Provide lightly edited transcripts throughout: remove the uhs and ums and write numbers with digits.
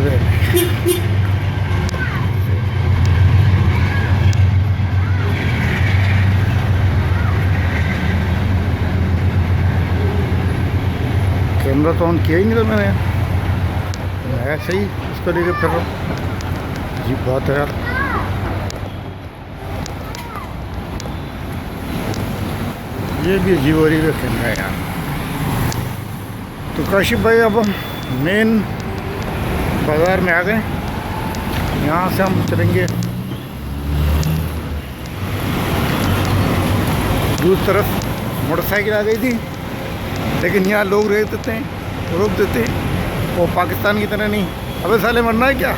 है। कैमरा तो ऑन किया ही नहीं था मैंने, ऐसे ही इसको लेके फिर रहा हूँ। जी बात है यार। ये भी अजीब और का कैमरा है यार। तो काशिफ भाई अब हम मेन बाज़ार में आ गए। यहाँ से हम चलेंगे दूसरी तरफ। मोटरसाइकिल आ गई थी, लेकिन यहाँ लोग रोक देते हैं। वो पाकिस्तान की तरह नहीं। अबे साले मरना है क्या?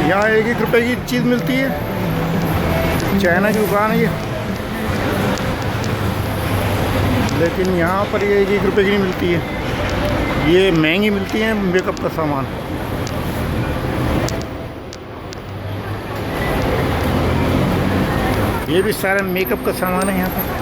यहाँ 1-1 रुपए की चीज़ मिलती है। चाइना की दुकान है ये, लेकिन यहाँ पर ये 1-1 रुपए की नहीं मिलती है। ये महंगी मिलती है मेकअप का सामान। ये भी सारा मेकअप का सामान है यहाँ पर।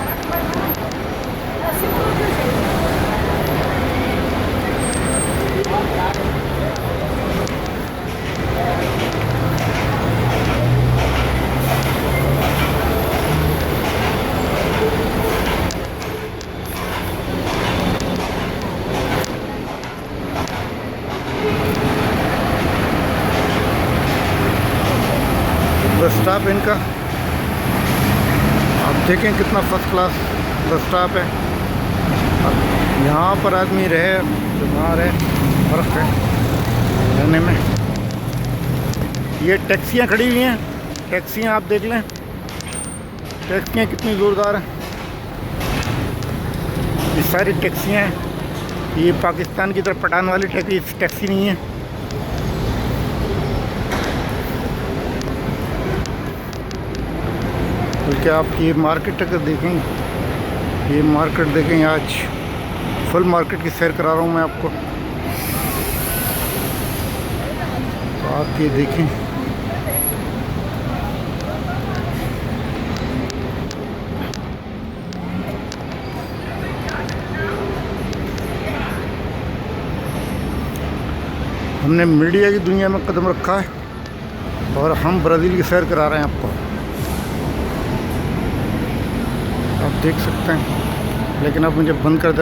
बस स्टॉप इनका आप देखें कितना फर्स्ट क्लास बस स्टॉप है। अब यहाँ पर आदमी रहे बीमार है, फ़र्क है रहने में। ये टैक्सियाँ खड़ी हुई हैं, टैक्सियाँ आप देख लें, टैक्सियाँ कितनी ज़ोरदार हैं। ये सारी टैक्सियाँ हैं। ये पाकिस्तान की तरफ पठान वाली टैक्सी नहीं है। बल्कि आप ये मार्केट अगर देखें, ये मार्केट देखें, आज फुल मार्केट की सैर करा रहा हूँ मैं आपको। तो आप ये देखें, हमने मीडिया की दुनिया में कदम रखा है और हम ब्राज़ील की सैर करा रहे हैं आपको। आप देख सकते हैं, लेकिन अब मुझे बंद कर देना।